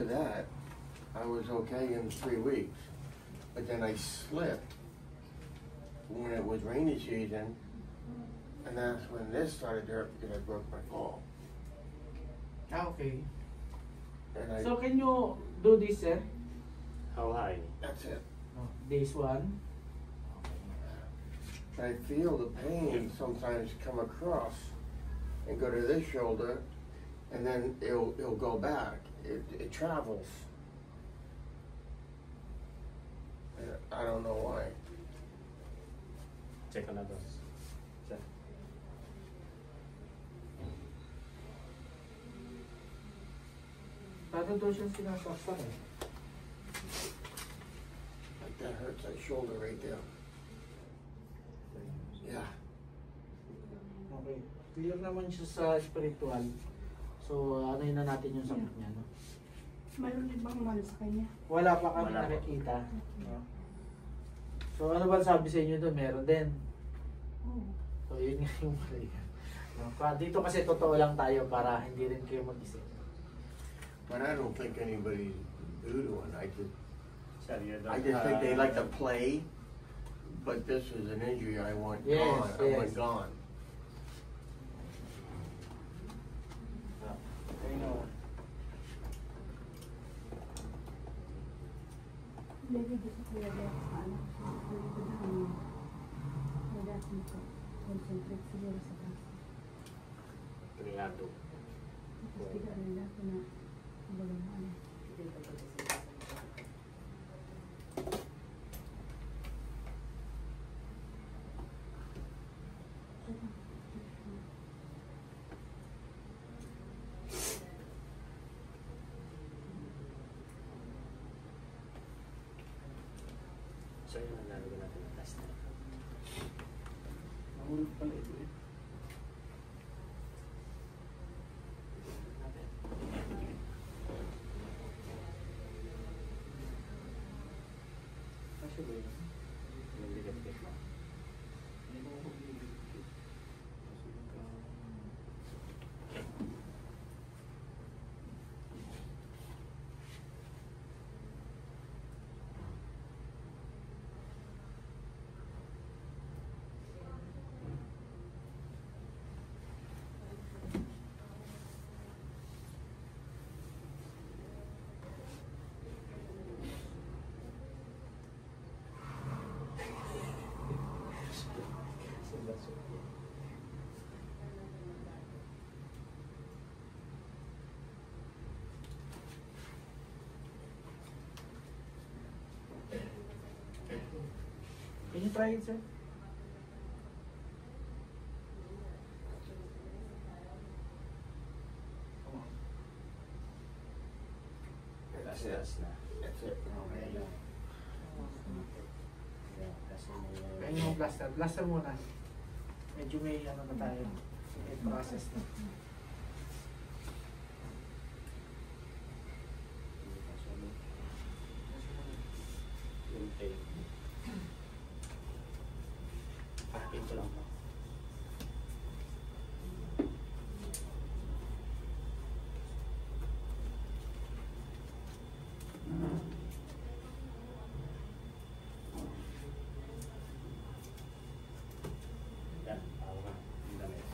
after that, I was okay in 3 weeks. But then I slipped when it was rainy season, and that's when this started to hurt because I broke my fall. Ah, okay. And I, So can you do this, sir? How high? that's it. No. This one. I feel the pain sometimes come across and go to this shoulder, and then it'll go back. It travels. And I don't know why. Check another. Sir. Parang doon siya sinasaktan eh. Like that hurts that shoulder right there. Yeah. Okay. Clear naman siya sa spiritual. So, ano yun na natin yung sakit niya, no? Mayroon din bang umano sa kanya? Wala pa kami Wala pa. nakikita. No? So, ano ba sabi sa inyo doon? Meron din. Oo. So, yun nga yung mali. No? Dito kasi totoo lang tayo para hindi rin kayo mag-isip. But I don't think anybody's voodoo, and I Sir, you don't think they like to play. But this is an injury I want Yes, gone. I want yes. gone. I know. Lagi dito sa kuya Dex, ano? Wala akong concentrate siguro sa braso. Triado. Tapos bigla nila ako na walang ano. So yun ang lalagyan natin ng plaster. Mahulog pala ito eh. Kasi ba yun? Yung ligat-gat mo. Can you try it, sir? That's na. That's it. Okay lang. Yeah, kasi Kaya yung plaster. Plaster muna. Medyo may ano na tayo. May process na. yung tape. Pakin ko lang po. Yan, tawag ka. Yung damit.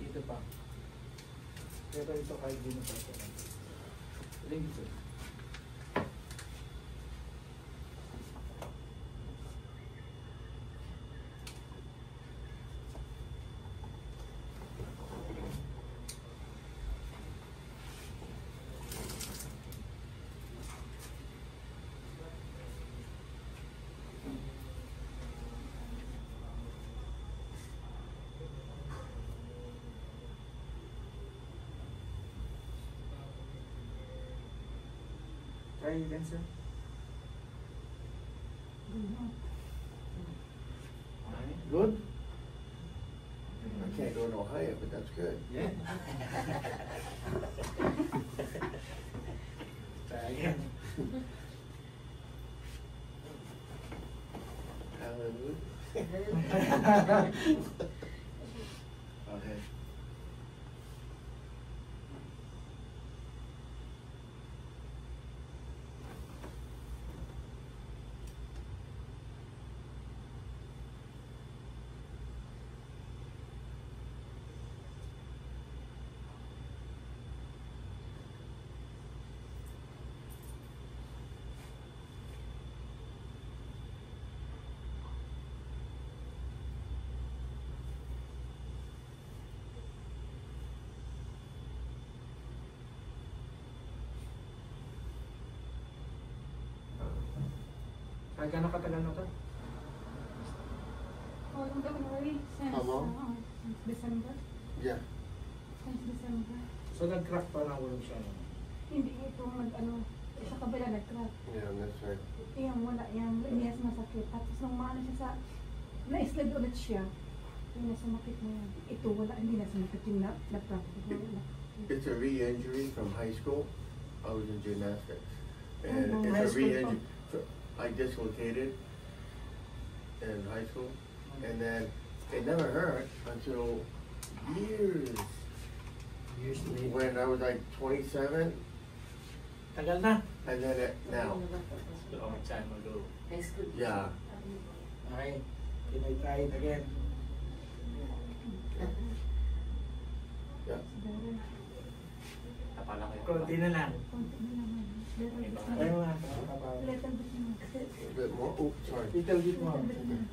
Dito pa. Pero ito kahit di na pa ito. Link ito. Try again, sir. Okay. Good? I can't go no higher, but that's good. Yeah. Try again. Hallelujah. Okay. Ay, gano'ng katagal na to? Oh, yung January, since, How long? since December. Yeah. Since December. So, nag-crack pa na ulo siya. No? Hindi ito sa kabila nag-crack. Yeah, that's right. Yung wala, yung iniyas masakit. Tapos nung maano siya sa, na-slid ulit siya. Yung nasumakit na yan. Ito wala, hindi na sumakit yung na-crack. It's a re-injury from high school. I was in gymnastics. And Oh, it's high a school re-injury. I dislocated in high school. And then it never hurt until years. Years later. When I was like 27, Tagal na. and then now. Long time ago. Yeah. Okay. Can I try it again? Yeah. Tapa lang kayo. Konti na lang. Konti na naman. Ay, mga Little bit naman. A bit more. Oh, sorry. little bit more. Little bit naman.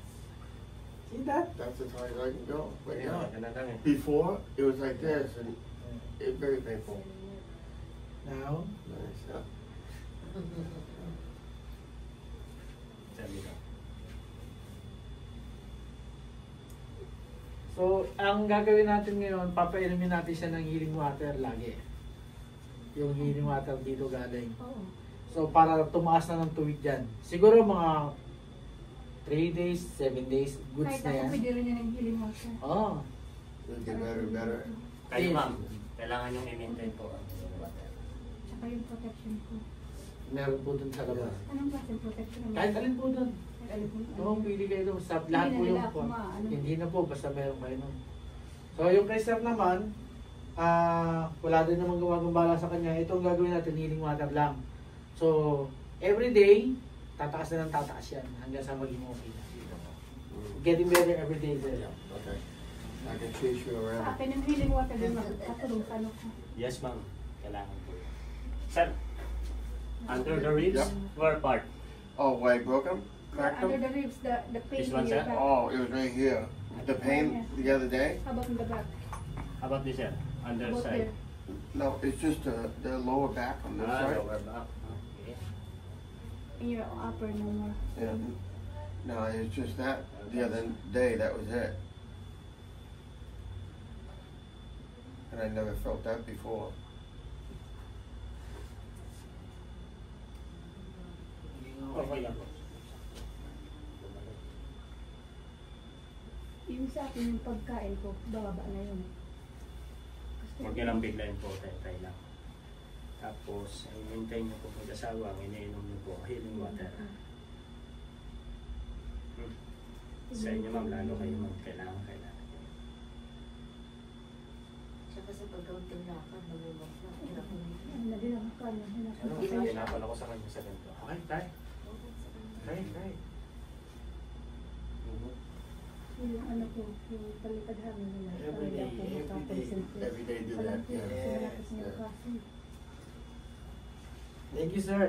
See that? That's as high as I can go. But Yeah, yeah. ganun lang eh. Before, it was like this, and it's very painful. Now, Nice. Yeah. Sabi ka. so, ang gagawin natin ngayon, papainumin natin siya ng healing water lagi. Yung healing water dito galing. Oo. So, para tumaas na ng tuwid dyan. Siguro mga 3 days, 7 days, goods Kahit na ako yan. pwede rin yan ng healing water. Oo. It'll get better and better. Kayo ma'am, kailangan yung i-maintain po ang water. Tsaka yung protection ko. Meron po dun sa labas. Anong klaseng protection naman? Kahit alin po dun. Kahit alin po. Oo, pili kayo dun. Sa lahat po na yung nila ako maano. Hindi na po, basta meron kayo nun. So, yung kay Sir naman, wala din naman gumagambala sa kanya. Itong gagawin natin, healing water lang. So, every day, tataas na ng tataas yan hanggang sa maging okay na. Getting better every day, sir. Okay. I can chase you Sa around. akin yung healing water din makatulong sa ano ko. Yes ma'am, kailangan po. Sir, under the ribs, Yep. where part? Oh, where I broke them? Cracked Under them? the ribs, the pain This one, in your sir? back. Oh, it was right here. The pain the other day? How about in the back? How about this sir? Under About side? there. No, it's just the lower back on this side. Lower back. Okay. In your upper no more. Yeah. No, it's just that the other day, that was it. And I never felt that before. Okay lang po. Yung sa akin, yung pagkain ko, bababa na yun. Huwag niyo lang biglayin po, tay lang. Tapos, i-maintain niyo po mag-asawa, ang iniinom niyo po, healing water. Sa inyo ma'am, lalo kayo kailangan. Tsaka sa pagkaunting lakad, nagulong na. Ano na din ako kanya. Ano, hinapan ako sa kanya sa ganito. Okay, tay. Tay. Yung ano ko, yung palipad hangin nila. Every day, Para hindi ako every day. makakonsentrate. Every day do Walang that, yeah. sila kasi Yes, yung yes. klase. Thank you, sir.